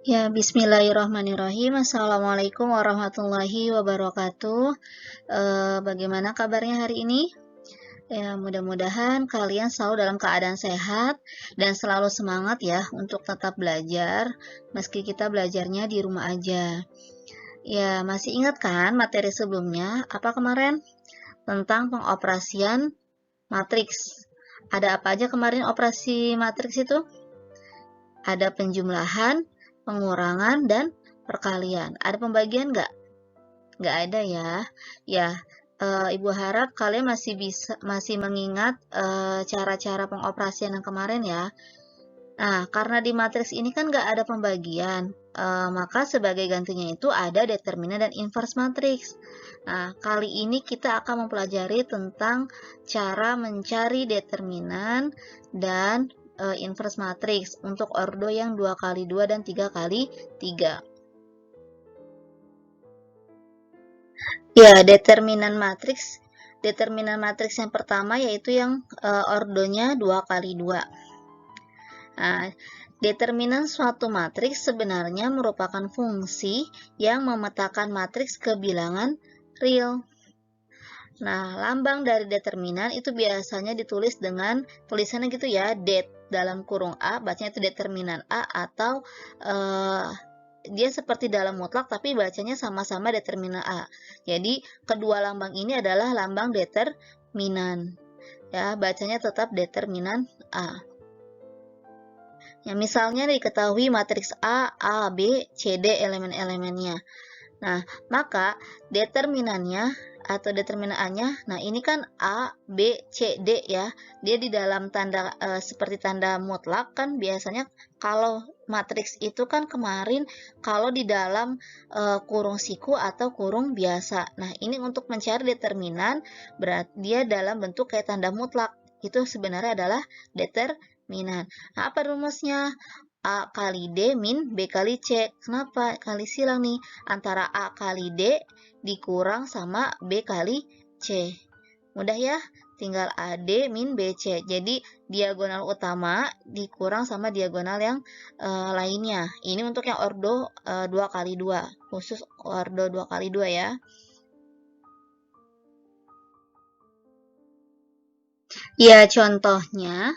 Ya, bismillahirrahmanirrahim. Assalamualaikum warahmatullahi wabarakatuh. Bagaimana kabarnya hari ini? Ya, mudah-mudahan kalian selalu dalam keadaan sehat dan selalu semangat ya untuk tetap belajar, meski kita belajarnya di rumah aja. Ya, masih ingat kan materi sebelumnya? Apa kemarin? Tentang pengoperasian matriks. Ada apa aja kemarin operasi matriks itu? Ada penjumlahan, pengurangan, dan perkalian. Ada pembagian nggak? Nggak ada ya. Ya, Ibu harap kalian masih mengingat cara-cara pengoperasian yang kemarin ya. Nah, karena di matriks ini kan nggak ada pembagian, maka sebagai gantinya itu ada determinan dan inverse matriks. Nah, kali ini kita akan mempelajari tentang cara mencari determinan dan inverse matriks untuk ordo yang 2x2 dan 3x3. Ya, determinan matriks yang pertama yaitu yang ordonya 2x2. Nah, determinan suatu matriks sebenarnya merupakan fungsi yang memetakan matriks ke bilangan real. Nah, lambang dari determinan itu biasanya ditulis dengan tulisannya gitu ya, det dalam kurung A, bacanya itu determinan A, atau dia seperti dalam mutlak tapi bacanya sama-sama determinan A. Jadi, kedua lambang ini adalah lambang determinan. Ya, bacanya tetap determinan A. Ya, misalnya diketahui matriks A, B, C, D elemen-elemennya. Nah, maka determinannya atau determinan A-nya, nah ini kan A, B, C, D ya. Dia di dalam tanda seperti tanda mutlak kan biasanya kalau matriks itu kan kemarin kalau di dalam kurung siku atau kurung biasa. Nah, ini untuk mencari determinan berarti dia dalam bentuk kayak tanda mutlak. Itu sebenarnya adalah determinan. Nah, apa rumusnya? A kali D min B kali C. Kenapa? Kali silang nih. Antara A kali D dikurang sama B kali C. Mudah ya? Tinggal AD min BC. Jadi, diagonal utama dikurang sama diagonal yang lainnya. Ini untuk yang ordo 2x2. Khusus ordo 2x2 ya. Ya, contohnya.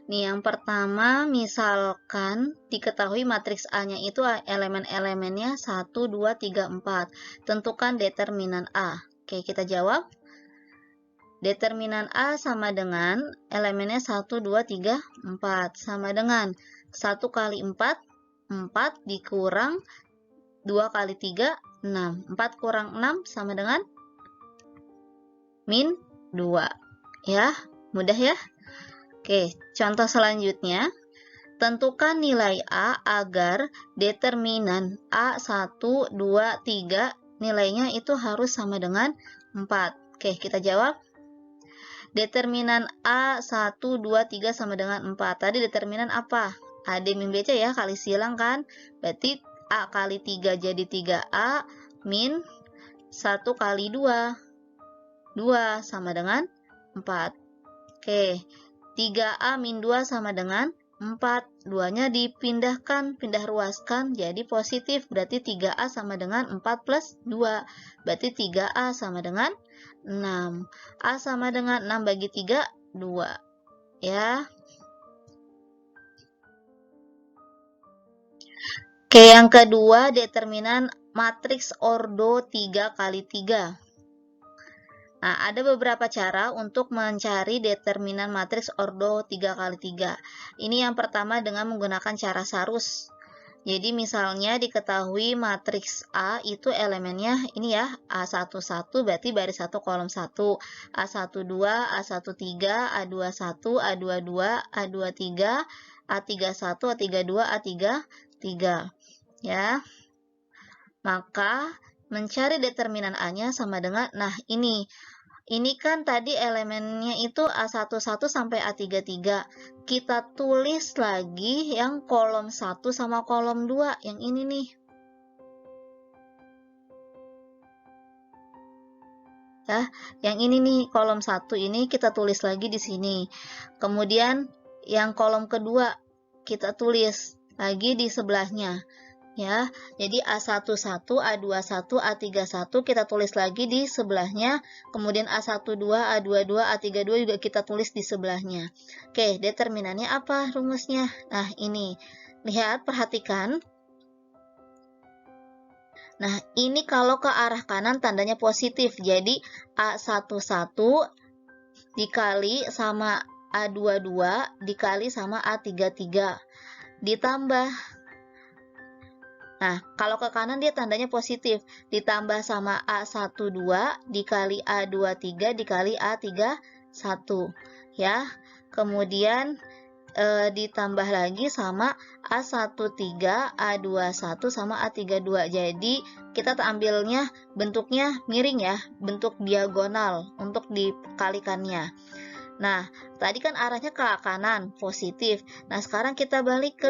Nih, yang pertama, misalkan diketahui matriks A-nya itu elemen-elemennya 1, 2, 3, 4. Tentukan determinan A. Oke, kita jawab. Determinan A sama dengan elemennya 1, 2, 3, 4. Sama dengan 1 kali 4, 4 dikurang 2 kali 3, 6. 4 kurang 6 sama dengan min 2. Ya, mudah ya? Oke, contoh selanjutnya. Tentukan nilai A agar determinan A1, 2, 3 nilainya itu harus sama dengan 4. Oke, kita jawab. Determinan A1, 2, 3 sama dengan 4. Tadi determinan apa? AD min BC ya, kali silang kan? Berarti A kali 3 jadi 3A min 1 kali 2. 2 sama dengan 4. Oke, 3A min 2 sama dengan 4. 2-nya dipindahkan, pindah ruaskan, jadi positif. Berarti 3A sama dengan 4 plus 2. Berarti 3A sama dengan 6. A sama dengan 6 bagi 3, 2. Ya. Oke, yang kedua, determinan matriks ordo 3x3. Nah, ada beberapa cara untuk mencari determinan matriks ordo 3x3. Ini yang pertama dengan menggunakan cara sarus. Jadi misalnya diketahui matriks A itu elemennya ini ya, A11 berarti baris 1 kolom 1, A12, A13, A21, A22, A23, A31, A32, A33. Ya. Maka mencari determinan A-nya sama dengan, nah ini kan tadi elemennya itu A11 sampai A33. Kita tulis lagi yang kolom 1 sama kolom 2, yang ini nih. Ya, yang ini nih kolom 1 ini kita tulis lagi di sini. Kemudian yang kolom kedua kita tulis lagi di sebelahnya. ya. Jadi A11, A21, A31 kita tulis lagi di sebelahnya, kemudian A12, A22, A32 juga kita tulis di sebelahnya. Oke, determinannya apa rumusnya? Nah, ini. Lihat, perhatikan. Nah, ini kalau ke arah kanan tandanya positif. Jadi, A11 dikali sama A22 dikali sama A33. Ditambah. Nah, kalau ke kanan dia tandanya positif. Ditambah sama A12 dikali A23 dikali A31. Ya, kemudian ditambah lagi sama A13, A21 sama A32. Jadi kita ambilnya bentuknya miring ya, bentuk diagonal untuk dikalikannya. Nah, tadi kan arahnya ke kanan, positif. Nah, sekarang kita balik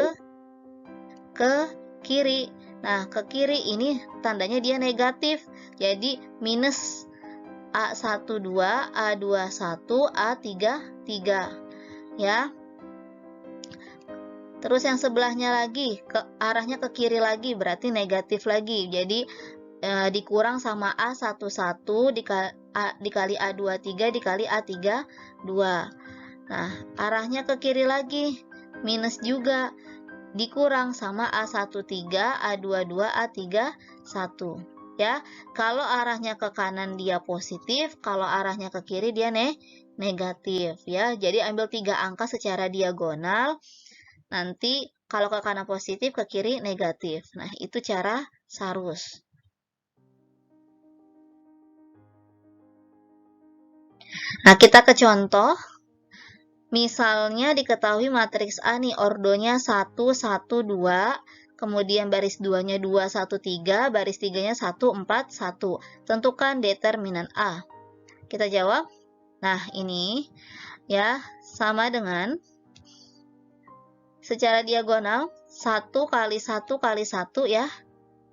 ke kiri. Nah, ke kiri ini tandanya dia negatif. Jadi minus A12, A21, A33. Ya. Terus yang sebelahnya lagi, arahnya ke kiri lagi, berarti negatif lagi. Jadi dikurang sama A11 dikali A23 dikali A32. Nah, arahnya ke kiri lagi, minus juga. Dikurang sama A13, A22, A31. Ya, kalau arahnya ke kanan dia positif, kalau arahnya ke kiri dia negatif. Ya, jadi ambil 3 angka secara diagonal. Nanti kalau ke kanan positif, ke kiri negatif. Nah, itu cara sarus. Nah, kita ke contoh. Misalnya diketahui matriks A nih, ordonya 1, 1, 2, kemudian baris 2-nya 2, 1, 3, baris 3-nya 1, 4, 1. Tentukan determinan A. Kita jawab. Nah, ini ya sama dengan secara diagonal 1 kali 1 kali 1 ya.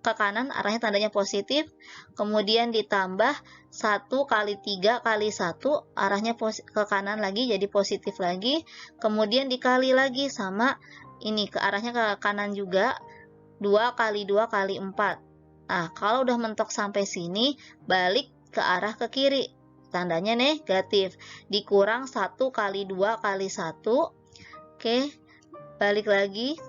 Ke kanan arahnya tandanya positif, kemudian ditambah 1 kali 3 kali 1 arahnya ke kanan lagi jadi positif lagi, kemudian dikali lagi sama ini ke arahnya ke kanan juga 2 kali 2 kali 4. Nah, kalau udah mentok sampai sini balik ke arah ke kiri, tandanya negatif, dikurang 1 kali 2 kali 1. Oke, balik lagi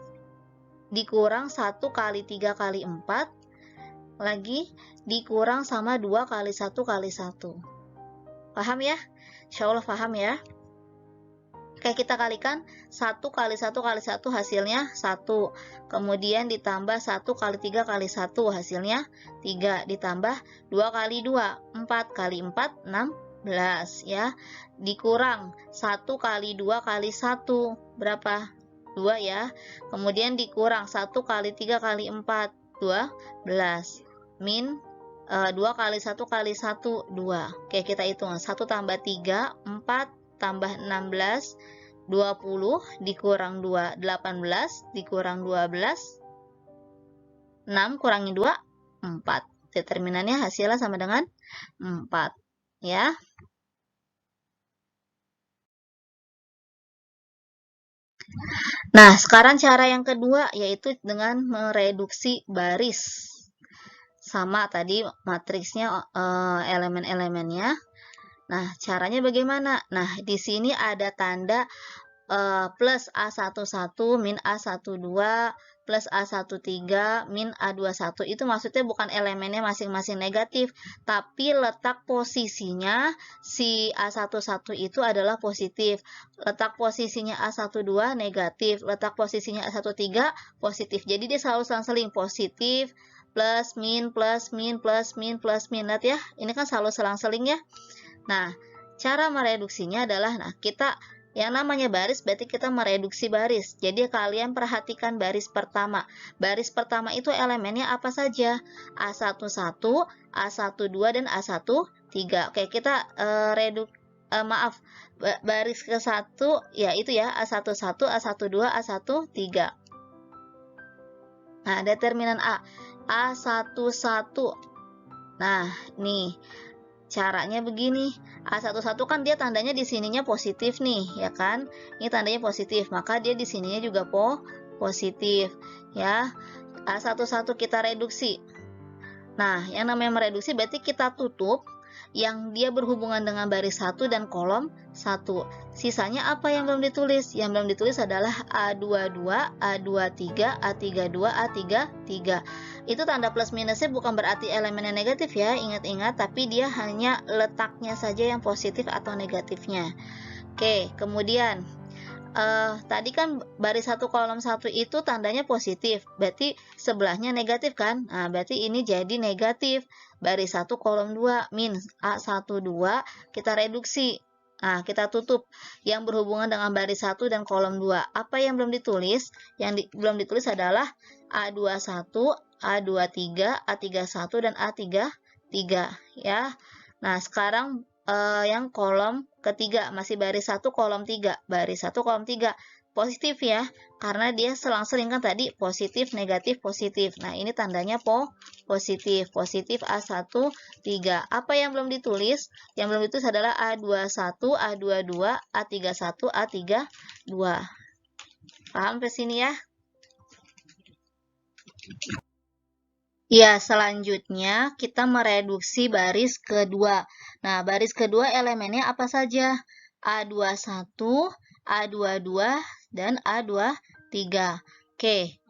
dikurang 1 kali 3 kali 4 lagi dikurang sama 2 kali 1 kali 1. Paham ya? Insya Allah paham ya. Oke, kita kalikan 1 kali 1 kali 1 hasilnya 1, kemudian ditambah 1 kali 3 kali 1 hasilnya 3, ditambah 2 kali 2 4 kali 4 16 ya, dikurang 1 kali 2 kali 1 berapa? 2 ya. Kemudian dikurang 1 kali 3 kali 4, 12. Min 2 kali 1 kali 1, 2. Oke, kita hitung. 1 tambah 3, 4 tambah 16, 20 dikurang 2, 18 dikurang 12, 6 kurangi 2, 4. Determinannya hasilnya sama dengan 4. Ya. Nah, sekarang cara yang kedua yaitu dengan mereduksi baris. Sama tadi matriksnya elemen-elemennya. Nah, caranya bagaimana? Nah, di sini ada tanda plus A11 min A12 plus A13 min A21. Itu maksudnya bukan elemennya masing-masing negatif, tapi letak posisinya si A11 itu adalah positif, letak posisinya A12 negatif, letak posisinya A13 positif. Jadi dia selalu selang-seling positif, plus, min, plus, min, plus, min, plus, min. Lihat ya, ini kan selalu selang-seling ya. Nah, cara mereduksinya adalah, nah kita yang namanya baris berarti kita mereduksi baris. Jadi kalian perhatikan baris pertama. Baris pertama itu elemennya apa saja? A11, A12 dan A13. Oke, kita baris ke-1 ya itu ya A11, A12, A13. Nah, determinan A A11. Nah, nih caranya begini. A11 kan dia tandanya di sininya positif nih, ya kan? Ini tandanya positif, maka dia di sininya juga positif, ya. A11 kita reduksi. Nah, yang namanya mereduksi berarti kita tutup yang dia berhubungan dengan baris 1 dan kolom 1. Sisanya apa yang belum ditulis? Yang belum ditulis adalah A22, A23, A32, A33. Itu tanda plus minusnya bukan berarti elemennya negatif ya, ingat-ingat, tapi dia hanya letaknya saja yang positif atau negatifnya. Oke, kemudian tadi kan baris 1 kolom 1 itu tandanya positif, berarti sebelahnya negatif kan? Nah, berarti ini jadi negatif. Baris 1 kolom 2 min A12 kita reduksi. Nah, kita tutup yang berhubungan dengan baris 1 dan kolom 2. Apa yang belum ditulis? Yang belum ditulis adalah A21, A23, A31 dan A33 ya. Nah, sekarang yang kolom ketiga masih baris 1 kolom 3. Baris 1 kolom 3 positif ya, karena dia selang-seling kan tadi positif negatif positif. Nah, ini tandanya positif. Positif A13. Apa yang belum ditulis? Yang belum ditulis adalah A21, A22, A31, A32. Paham ke sini ya? Ya, selanjutnya kita mereduksi baris kedua. Nah, baris kedua elemennya apa saja? A21, A22, dan A23. Oke.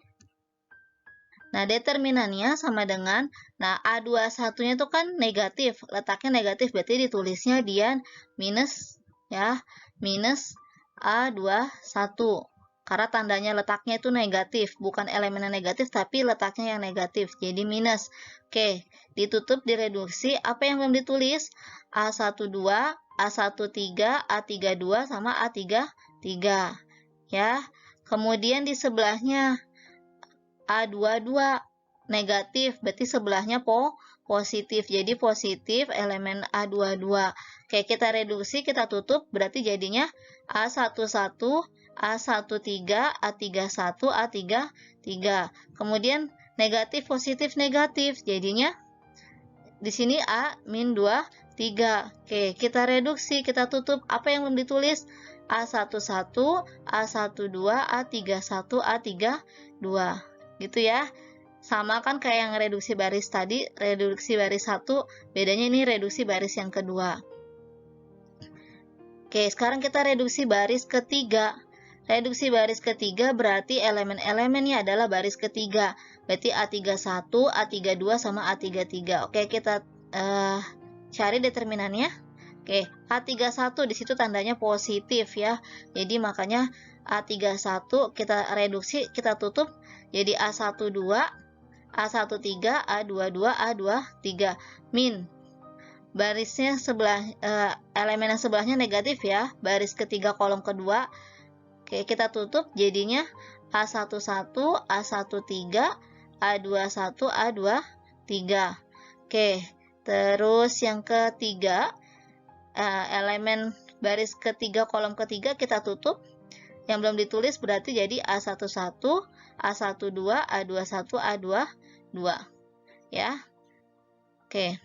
Nah, determinannya sama dengan, nah A21-nya itu kan negatif, letaknya negatif, berarti ditulisnya dia minus, ya, minus A21. Karena tandanya letaknya itu negatif, bukan elemennya negatif, tapi letaknya yang negatif, jadi minus. Oke, ditutup, direduksi. Apa yang belum ditulis? A12, A13, A32, sama A33. Ya, kemudian di sebelahnya A22 negatif, berarti sebelahnya positif, jadi positif elemen A22. Oke, kita reduksi, kita tutup, berarti jadinya A11, A13, A31, A33. Kemudian negatif, positif, negatif. Jadinya di sini A-2, 3. Oke, kita reduksi, kita tutup. Apa yang belum ditulis? A11, A12, A31, A32. Gitu ya. Sama kan kayak yang reduksi baris tadi, reduksi baris 1, bedanya ini reduksi baris yang kedua. Oke, sekarang kita reduksi baris ketiga. Reduksi baris ketiga berarti elemen-elemennya adalah baris ketiga. Berarti A31, A32, sama A33. Oke, kita cari determinannya. Oke, A31 di situ tandanya positif ya. Jadi makanya A31 kita reduksi, kita tutup. Jadi A12, A13, A22, A23. Min. Barisnya sebelah, elemen yang sebelahnya negatif ya. Baris ketiga kolom kedua. Oke, kita tutup, jadinya A11, A13, A21, A23. Oke, terus yang ketiga, elemen baris ketiga kolom ketiga kita tutup. Yang belum ditulis berarti jadi A11, A12, A21, A22. Ya. Oke.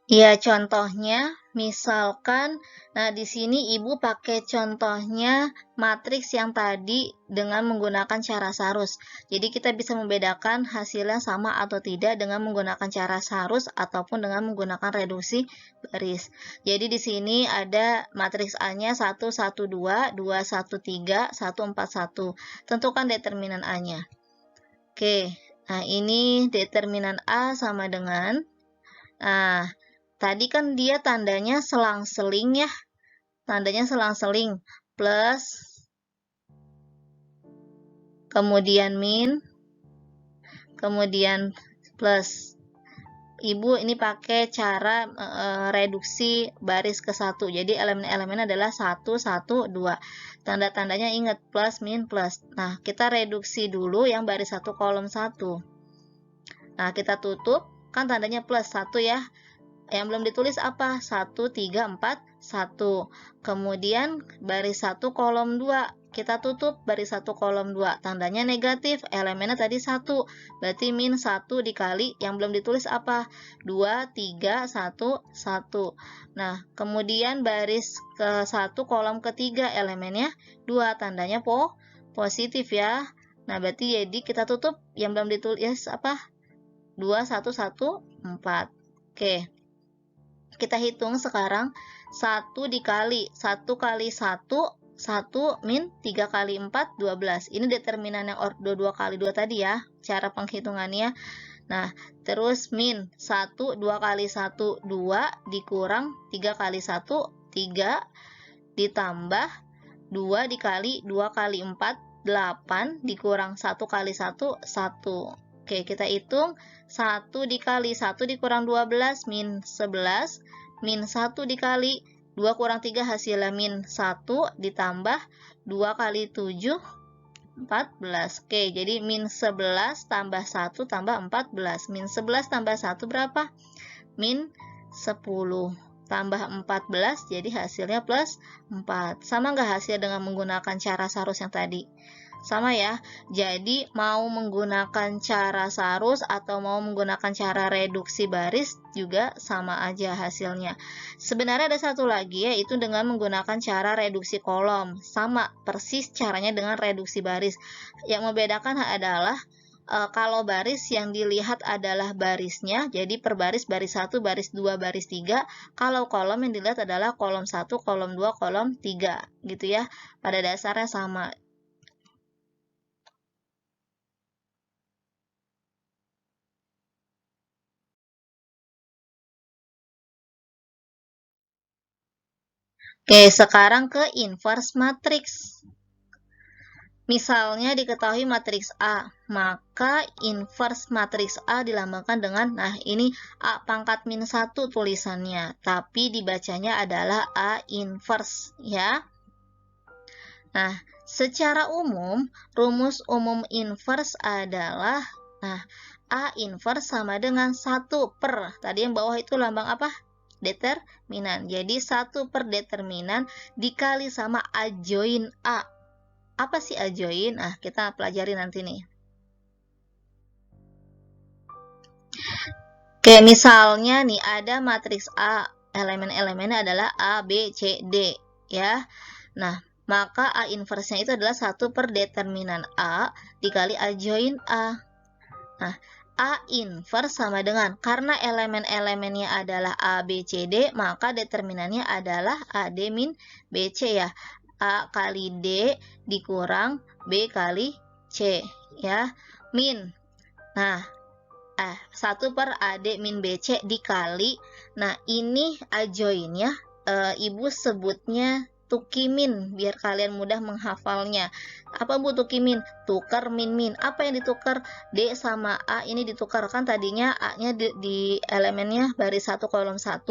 Ya, contohnya misalkan, nah di sini Ibu pakai contohnya matriks yang tadi dengan menggunakan cara sarus. Jadi kita bisa membedakan hasilnya sama atau tidak dengan menggunakan cara sarus ataupun dengan menggunakan reduksi baris. Jadi di sini ada matriks A-nya 1, 1, 2, 2, 1, 3, 1, 4, 1. Tentukan determinan A-nya. Oke, nah ini determinan A sama dengan, nah tadi kan dia tandanya selang-seling ya. Tandanya selang-seling. Plus. Kemudian min. Kemudian plus. Ibu ini pakai cara reduksi baris ke 1. Jadi elemen-elemen adalah 1, 1, 2. Tanda-tandanya ingat plus, min, plus. Nah, kita reduksi dulu yang baris 1 kolom 1. Nah, kita tutup. Kan tandanya plus 1 ya. Yang belum ditulis apa? 1, 3, 4, 1. Kemudian baris 1 kolom 2. kita tutup baris 1 kolom 2, tandanya negatif, elemennya tadi 1, berarti min 1 dikali yang belum ditulis apa? 2, 3, 1, 1. Nah, kemudian baris ke 1 kolom ketiga, elemennya 2, tandanya positif ya. Nah, berarti jadi kita tutup yang belum ditulis apa? 2, 1, 1, 4. Oke. Kita hitung sekarang 1 dikali 1 kali 1, 1 min 3 kali 4, 12. Ini determinan yang ordo 2 kali 2 tadi ya, cara penghitungannya. Nah, terus min 1, 2 kali 1, 2, dikurang 3 kali 1, 3, ditambah 2 dikali 2 kali 4, 8, dikurang 1 kali 1, 1. Oke, kita hitung 1 dikali 1 dikurang 12, min 11, min 1 dikali 2 kurang 3 hasilnya min 1, ditambah 2 kali 7, 14. Oke, jadi min 11 tambah 1 tambah 14. Min 11 tambah 1 berapa? Min 10. Tambah 14, jadi hasilnya plus 4. Sama nggak hasil dengan menggunakan cara sarus yang tadi? Sama ya, jadi mau menggunakan cara sarus atau mau menggunakan cara reduksi baris juga sama aja hasilnya. Sebenarnya ada satu lagi, yaitu dengan menggunakan cara reduksi kolom. Sama persis caranya dengan reduksi baris. Yang membedakan adalah kalau baris yang dilihat adalah barisnya, jadi per baris 1, baris 2, baris 3. Kalau kolom yang dilihat adalah kolom 1, kolom 2, kolom 3 gitu ya. Pada dasarnya sama. Oke, sekarang ke inverse matriks. Misalnya diketahui matriks A, maka inverse matriks A dilambangkan dengan, nah ini A pangkat min 1 tulisannya, tapi dibacanya adalah A inverse ya. Nah, secara umum, rumus umum inverse adalah, nah A inverse sama dengan 1 per, tadi yang bawah itu lambang apa? Determinan. Jadi 1 per determinan dikali sama adjoin A. Apa sih adjoin? Nah, kita pelajari nanti nih. Oke, misalnya nih ada matriks A, elemen-elemennya adalah A, B, C, D ya. Nah, maka A inverse-nya itu adalah 1 per determinan A dikali adjoin A. Nah, A inverse sama dengan, karena elemen-elemennya adalah A, B, C, D, maka determinannya adalah AD min BC ya. A kali D dikurang B kali C ya. Min. Nah, 1 per AD min BC dikali. Nah, ini adjoinnya Ibu sebutnya tukimin biar kalian mudah menghafalnya. Apa Bu tukimin? Tukar min-min. Apa yang ditukar? D sama A ini ditukar, kan tadinya A-nya di elemennya baris 1 kolom 1,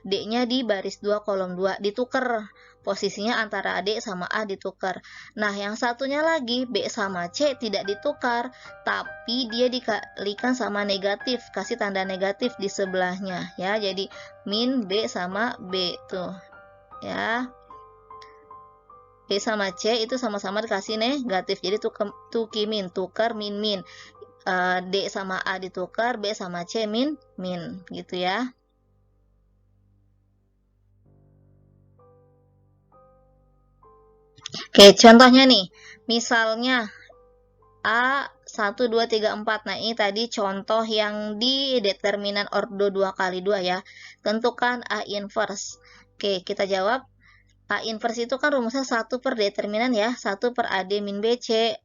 D-nya di baris 2 kolom 2, ditukar. Posisinya antara D sama A ditukar. Nah, yang satunya lagi B sama C tidak ditukar, tapi dia dikalikan sama negatif, kasih tanda negatif di sebelahnya ya. Jadi min B sama B tuh ya. B sama C itu sama-sama dikasih negatif, jadi tukimin, tukar min-min. D sama A ditukar, B sama C min-min gitu ya. Oke, contohnya nih, misalnya A 1, 2, 3, 4. Nah, ini tadi contoh yang di determinan ordo 2 kali 2 ya. Tentukan A inverse. Oke, kita jawab. A inverse itu kan rumusnya 1 per determinan ya, 1 per AD min BC,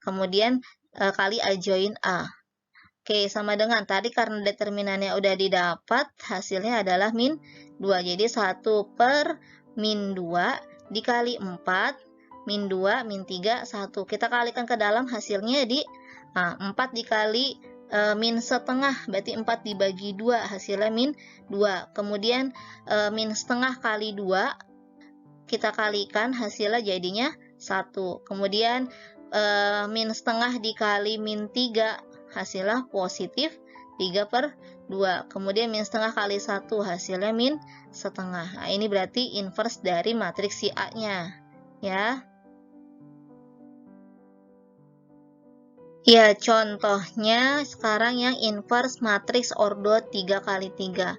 kemudian kali adjoin A. Oke, sama dengan tadi karena determinannya udah didapat, hasilnya adalah min 2. Jadi 1 per min 2 dikali 4, min 2, min 3, 1. Kita kalikan ke dalam, hasilnya di 4 dikali min setengah, berarti 4 dibagi 2, hasilnya min 2. Kemudian min setengah kali 2, kita kalikan, hasilnya jadinya 1. Kemudian min setengah dikali min 3, hasilnya positif 3 per 2. Kemudian min setengah kali 1, hasilnya min setengah. Nah, ini berarti inverse dari matriks si A-nya ya. Ya, contohnya sekarang yang inverse matriks ordo 3 kali 3.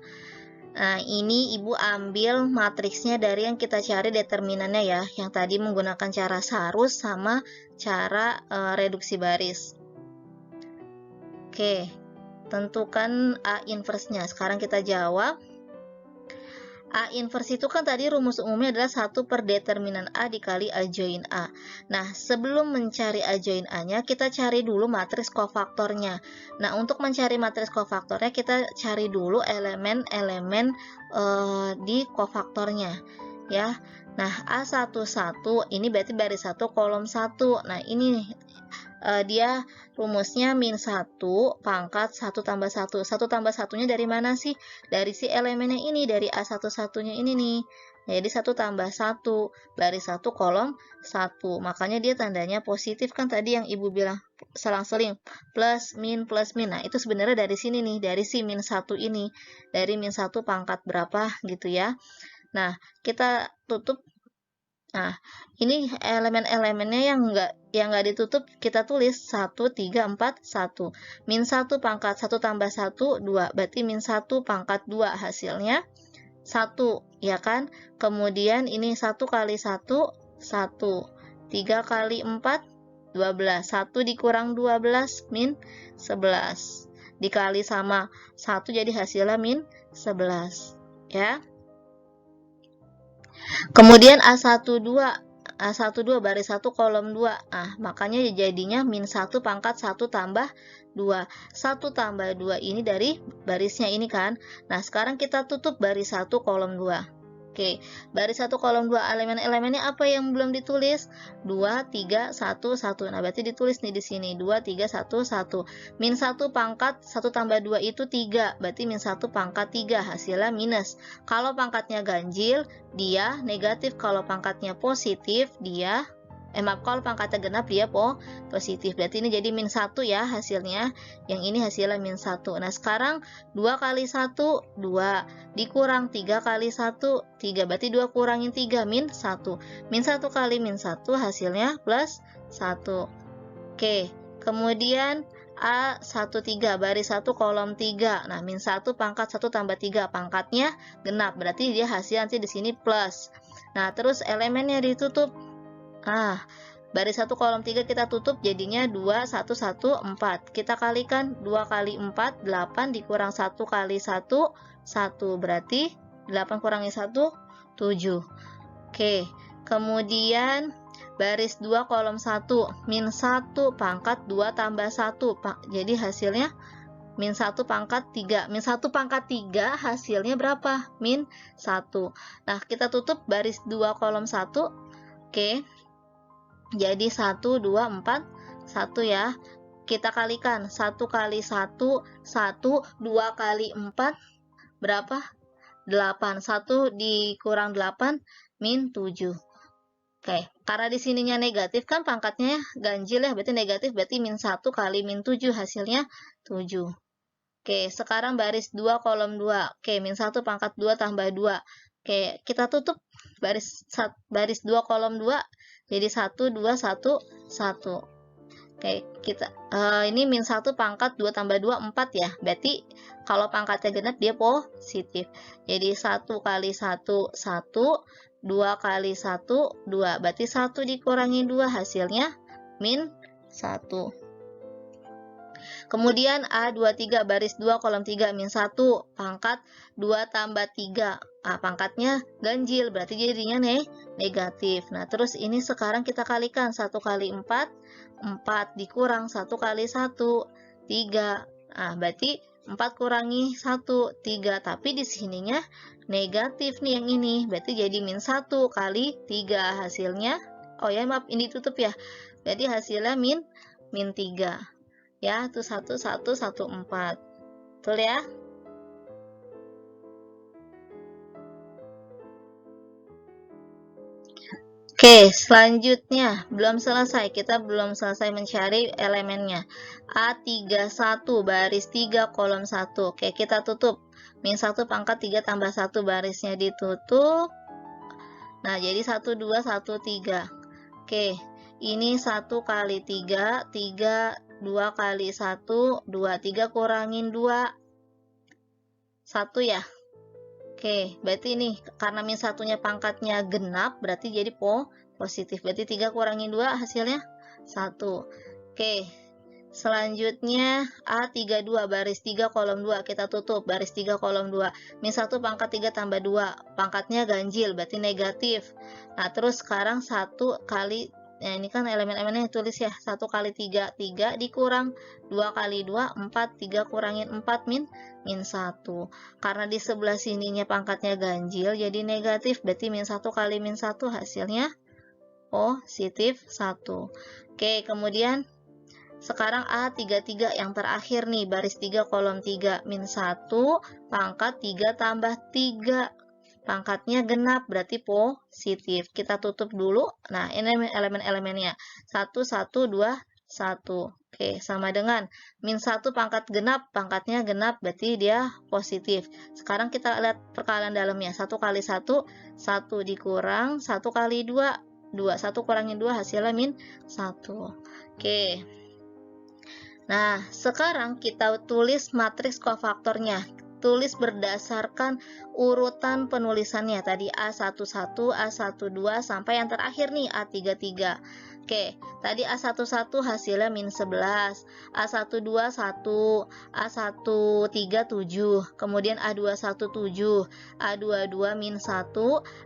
Nah, ini Ibu ambil matriksnya dari yang kita cari determinannya ya, yang tadi menggunakan cara sarus sama cara reduksi baris. Oke, tentukan A inverse-nya. Sekarang kita jawab. A inverse itu kan tadi rumus umumnya adalah 1 per determinan A dikali A join A. Nah, sebelum mencari A join A-nya, kita cari dulu matriks kofaktornya. Nah, untuk mencari matriks kofaktornya, kita cari dulu elemen-elemen di kofaktornya. Ya, nah A11 ini berarti baris 1 kolom 1. Nah, ini dia rumusnya min 1 pangkat 1 tambah 1. 1 tambah 1-nya dari mana sih? Dari si elemennya ini, dari A11-nya ini nih. Jadi 1 tambah 1, baris 1 kolom 1. Makanya dia tandanya positif kan tadi yang Ibu bilang selang-seling. Plus, min. Nah, itu sebenarnya dari sini nih, dari si min 1 ini. Dari min 1 pangkat berapa gitu ya. Nah, kita tutup. Nah, ini elemen-elemennya yang nggak ditutup kita tulis 1, 3, 4, 1. Min 1 pangkat 1 tambah 1, 2. Berarti min 1 pangkat 2 hasilnya 1, ya kan? Kemudian ini 1 kali 1, 1. 3 kali 4, 12. 1 dikurang 12, min 11. Dikali sama 1 jadi hasilnya min 11. Ya. Kemudian A12 baris 1 kolom 2. Nah, makanya jadinya min 1 pangkat 1 tambah 2. 1 tambah 2 ini dari barisnya ini kan. Nah, sekarang kita tutup baris 1 kolom 2. Oke, baris 1 kolom 2 elemen-elemennya apa yang belum ditulis? 2, 3, 1, 1. Nah, berarti ditulis nih di sini 2, 3, 1, 1. Min 1 pangkat 1 tambah 2 itu 3. Berarti min 1 pangkat 3 hasilnya minus. Kalau pangkatnya ganjil, dia negatif. Kalau pangkatnya positif, dia kalau pangkatnya genap dia positif. Berarti ini jadi min 1 ya hasilnya. Yang ini hasilnya min 1. Nah, sekarang 2 kali 1, 2. Dikurang 3 kali 1, 3. Berarti 2 kurangin 3, min 1. Min 1 kali min 1 hasilnya plus 1. Oke, kemudian A13 baris 1 kolom 3. Nah, min 1 pangkat 1 tambah 3. Pangkatnya genap. Berarti dia hasil nanti di sini plus. Nah, terus elemennya ditutup. Baris 1 kolom 3 kita tutup jadinya 2, 1, 1, 4. Kita kalikan 2 kali 4, 8 dikurang 1 kali 1, 1. Berarti 8 kurangi 1, 7. Oke, kemudian baris 2 kolom 1, min 1 pangkat 2 tambah 1. Jadi hasilnya min 1 pangkat 3. Min 1 pangkat 3 hasilnya berapa? Min 1. Nah, kita tutup baris 2 kolom 1. Oke. Jadi 1, 2, 4, 1 ya. Kita kalikan 1 kali 1, 1, 2 kali 4, berapa? 8. 1 dikurang 8, min 7. Oke, karena di sininya negatif kan pangkatnya ganjil ya, berarti negatif, berarti min 1 kali min 7 hasilnya 7. Oke, sekarang baris 2 kolom 2. Oke, min 1 pangkat 2 tambah 2. Oke, kita tutup baris 2 kolom 2. Jadi 1, 2, 1, 1. Oke, ini min 1 pangkat 2 tambah 2, 4 ya. Berarti kalau pangkatnya genap dia positif. Jadi 1 kali 1, 1. 2 kali 1, 2. Berarti 1 dikurangi 2 hasilnya min 1. Kemudian A23 baris 2 kolom 3 min 1 pangkat 2 tambah 3. Pangkatnya ganjil berarti jadinya negatif. Nah, terus ini sekarang kita kalikan 1 kali 4, 4 dikurang 1 kali 1, 3. Berarti 4 kurangi 1, 3. Tapi di sininya negatif nih yang ini. Berarti jadi min 1 kali 3 hasilnya. Oh ya, maaf ini tutup ya. Berarti hasilnya min 3. Ya, itu 1, 1, 1, 4. Betul ya? Oke, selanjutnya belum selesai. Kita belum selesai mencari elemennya. A31 baris 3 kolom 1. Oke, kita tutup. Min 1 pangkat 3 tambah 1 barisnya ditutup. Nah, jadi 1, 2, 1, 3. Oke, ini 1 kali 3, 3 2 kali 1, 2. 3 kurangin 2, 1 ya. Oke, berarti ini karena min satunya pangkatnya genap, berarti jadi positif. Berarti 3 kurangin 2 hasilnya 1. Oke, selanjutnya A32 baris 3 kolom 2. Kita tutup baris 3 kolom 2. Min 1 pangkat 3 tambah 2. Pangkatnya ganjil, berarti negatif. Nah, terus sekarang 1 kali, nah ini kan elemen-elemennya tulis ya, 1 kali 3, 3 dikurang 2 kali 2, 4, 3 kurangin 4, min 1. Karena di sebelah sininya pangkatnya ganjil, jadi negatif, berarti min 1 kali min 1 hasilnya positif 1. Oke, kemudian sekarang A33 yang terakhir nih, baris 3 kolom 3, min 1 pangkat 3 tambah 3. Pangkatnya genap, berarti positif. Kita tutup dulu. Nah, ini elemen-elemennya. 1, 1, 2, 1. Oke, sama dengan min 1 pangkat genap, pangkatnya genap, berarti dia positif. Sekarang kita lihat perkalian dalamnya. 1 kali 1, 1 dikurang, 1 kali 2, 2. 1 kurangin 2, hasilnya min 1. Oke. Nah, sekarang kita tulis matriks kofaktornya. Tulis berdasarkan urutan penulisannya tadi A11, A12 sampai yang terakhir nih A33. Oke, tadi A11 hasilnya min 11, A12 1, A13 7, kemudian A21 7, A22 min 1,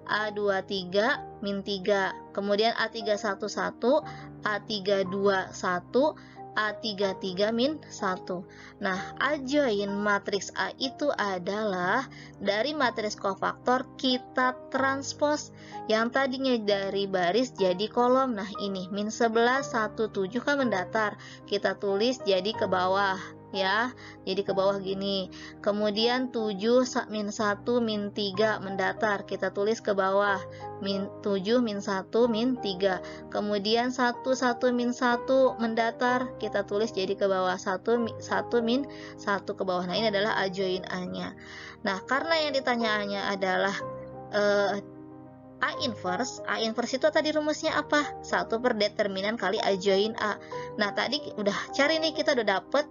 A23 min 3, kemudian A31 1, A32 1, A33 min 1. Nah, adjoin matriks A itu adalah dari matriks kofaktor kita transpos yang tadinya dari baris jadi kolom. Nah, ini min 11, 1, 7 kan mendatar. Kita tulis jadi ke bawah ya. Jadi ke bawah gini. Kemudian 7 min 1 min 3 mendatar. Kita tulis ke bawah. Min 7 min 1 min 3. Kemudian 1 1 min 1 mendatar. Kita tulis jadi ke bawah 1 min 1 ke bawah. Nah, ini adalah adjoin A-nya. Nah, karena yang ditanyaannya adalah A inverse. A inverse itu tadi rumusnya apa? 1 per determinan kali adjoin A. Nah, tadi udah cari nih, kita udah dapet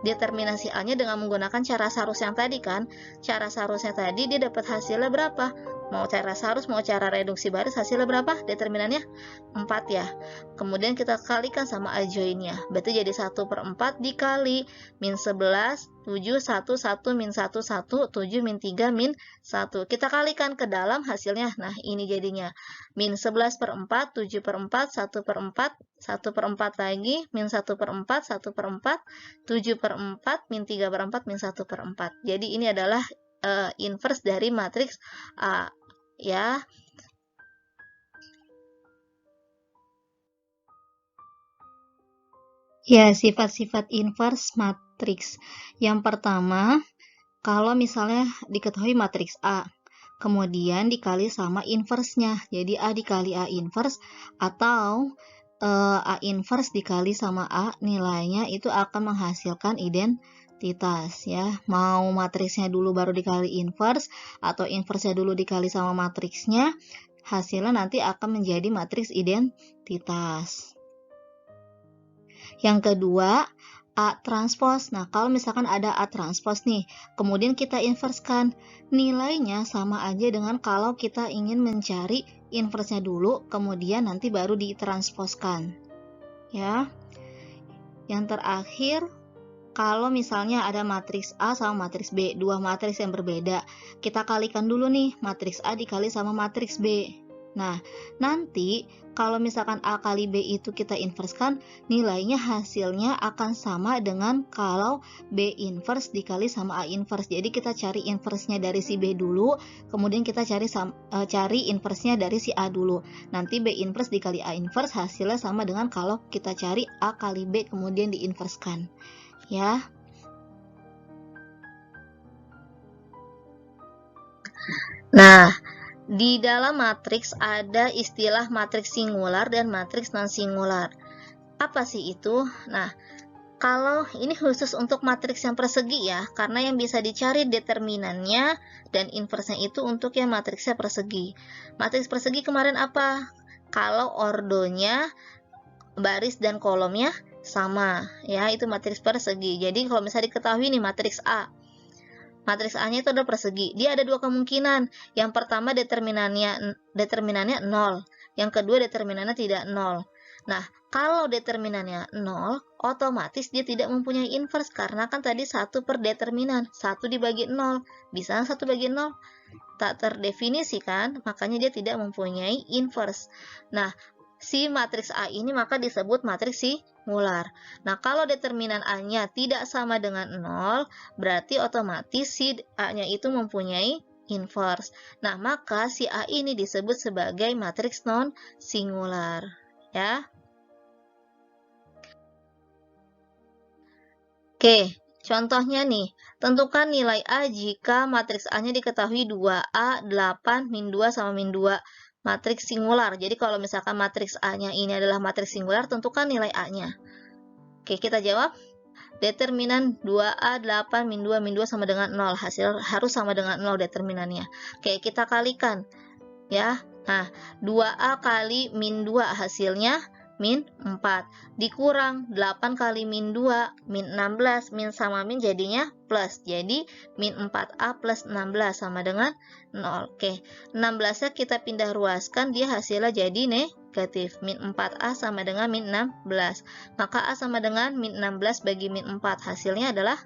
determinasi A-nya dengan menggunakan cara sarus yang tadi kan. Cara sarusnya tadi dia dapat hasilnya berapa? Mau cara sarus, mau cara reduksi baris, hasilnya berapa? Determinannya 4 ya. Kemudian kita kalikan sama adjoinnya. Berarti jadi 1 per 4 dikali min 11, 7, 1, 1, min 1, 1, 7, min 3, min 1. Kita kalikan ke dalam hasilnya. Nah, ini jadinya min 11 per 4, 7 per 4, 1 per 4, 1 per 4 lagi, min 1 per 4, 1 per 4, 7 per 4, min 3 per 4, min 1 per 4. Jadi ini adalah inverse dari matriks A ya. Ya, sifat-sifat inverse matriks. Yang pertama, kalau misalnya diketahui matriks A, kemudian dikali sama inverse-nya. Jadi A dikali A inverse atau A inverse dikali sama A, nilainya itu akan menghasilkan identitas ya. Mau matriksnya dulu baru dikali inverse atau inverse-nya dulu dikali sama matriksnya, hasilnya nanti akan menjadi matriks identitas. Yang kedua, A transpose. Nah, kalau misalkan ada A transpose nih, kemudian kita inversekan, nilainya sama aja dengan kalau kita ingin mencari inverse-nya dulu, kemudian nanti baru ditransposkan. Ya. Yang terakhir, kalau misalnya ada matriks A sama matriks B, dua matriks yang berbeda, kita kalikan dulu nih, matriks A dikali sama matriks B. Nah, nanti kalau misalkan A kali B itu kita inversekan, nilainya hasilnya akan sama dengan kalau B inverse dikali sama A inverse. Jadi kita cari inverse-nya dari si B dulu, kemudian kita cari inverse-nya dari si A dulu. Nanti B inverse dikali A inverse hasilnya sama dengan kalau kita cari A kali B kemudian diinversekan. Ya. Nah, di dalam matriks ada istilah matriks singular dan matriks non-singular. Apa sih itu? Nah, kalau ini khusus untuk matriks yang persegi ya, karena yang bisa dicari determinannya dan inverse-nya itu untuk yang matriksnya persegi. Matriks persegi kemarin apa? Kalau ordonya, baris dan kolomnya sama, ya, itu matriks persegi. Jadi kalau misalnya diketahui nih matriks A, matriks A-nya itu adalah persegi. Dia ada dua kemungkinan. Yang pertama determinannya 0. Yang kedua determinannya tidak 0. Nah, kalau determinannya 0, otomatis dia tidak mempunyai inverse. Karena kan tadi 1 per determinan. 1 dibagi 0. Bisa 1 bagi 0? Tak terdefinisi kan? Makanya dia tidak mempunyai inverse. Nah, si matriks A ini maka disebut matriks singular. Nah, kalau determinan A-nya tidak sama dengan 0, berarti otomatis si A-nya itu mempunyai inverse. Nah, maka si A ini disebut sebagai matriks non-singular. Ya. Oke, contohnya nih, tentukan nilai A jika matriks A-nya diketahui 2A, 8, min 2 sama min 2. Matriks singular. Jadi kalau misalkan matriks A-nya ini adalah matriks singular, tentukan nilai A-nya. Oke, kita jawab. Determinan 2A, 8, min 2 sama dengan 0. Hasil harus sama dengan 0 determinannya. Oke, kita kalikan. Ya, nah, 2A kali min 2 hasilnya min 4. Dikurang 8 kali min 2, min 16. Min sama min jadinya plus. Jadi, min 4A plus 16 sama dengan 0. Oke, 16-nya kita pindah ruaskan, dia hasilnya jadi negatif. Min 4A sama dengan min 16. Maka A sama dengan min 16 bagi min 4. Hasilnya adalah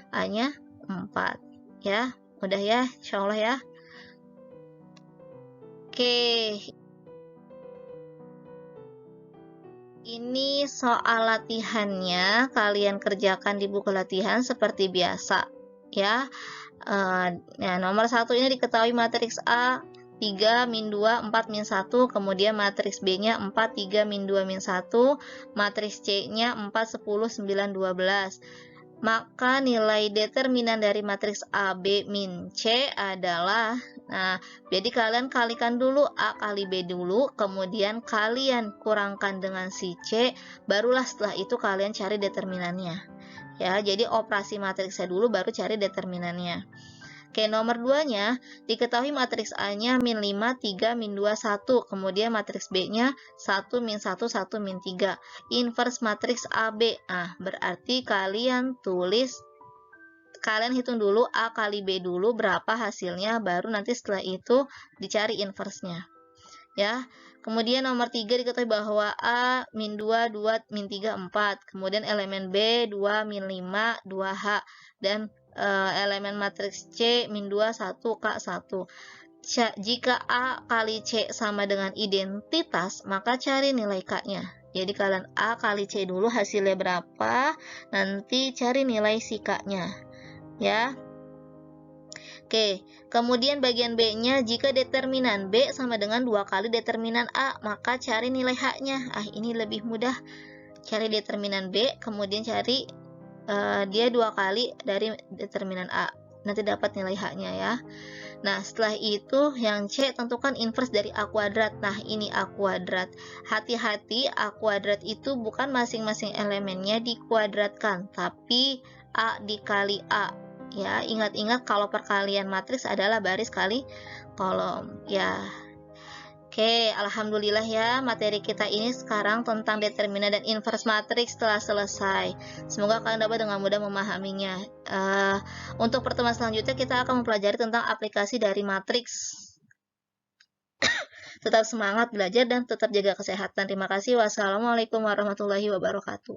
A-nya 4. Ya, mudah ya, insya Allah ya. Oke, ini soal latihannya, kalian kerjakan di buku latihan seperti biasa, ya. Ya, nomor 1 ini diketahui matriks A 3, min 2, 4, min 1, kemudian matriks B-nya 4, 3, min 2, min 1, matriks C-nya 4, 10, 9, 12. Maka nilai determinan dari matriks A, B, min C adalah, nah, jadi kalian kalikan dulu A kali B dulu, kemudian kalian kurangkan dengan si C, barulah setelah itu kalian cari determinannya. Ya, jadi operasi matriksnya dulu, baru cari determinannya. Oke, nomor 2-nya, diketahui matriks A-nya min 5, 3, min 2, 1. Kemudian matriks B-nya 1, min 1, 1, min 3. Inverse matriks AB. Nah, berarti kalian hitung dulu A kali B dulu berapa hasilnya, baru nanti setelah itu dicari inverse-nya. Ya, kemudian nomor 3 diketahui bahwa A min 2, 2, min 3, 4. Kemudian elemen B 2, min 5, 2H. Dan elemen matriks C min 2, 1, K1. Jika A kali C sama dengan identitas, maka cari nilai K-nya. Jadi kalian A kali C dulu hasilnya berapa, nanti cari nilai si K-nya. Ya. Oke, kemudian bagian B-nya, jika determinan B sama dengan 2 kali determinan A, maka cari nilai H-nya. Ini lebih mudah. Cari determinan B, kemudian cari dia 2 kali dari determinan A. Nanti dapat nilai H-nya ya. Nah, setelah itu yang C tentukan inverse dari A kuadrat. Nah, ini A kuadrat. Hati-hati, A kuadrat itu bukan masing-masing elemennya dikuadratkan, tapi A dikali A. Ya, ingat-ingat kalau perkalian matriks adalah baris kali kolom. Ya. Oke, alhamdulillah ya, materi kita ini sekarang tentang determinan dan inverse matriks telah selesai. Semoga kalian dapat dengan mudah memahaminya. Untuk pertemuan selanjutnya kita akan mempelajari tentang aplikasi dari matriks. Tetap semangat belajar dan tetap jaga kesehatan. Terima kasih. Wassalamualaikum warahmatullahi wabarakatuh.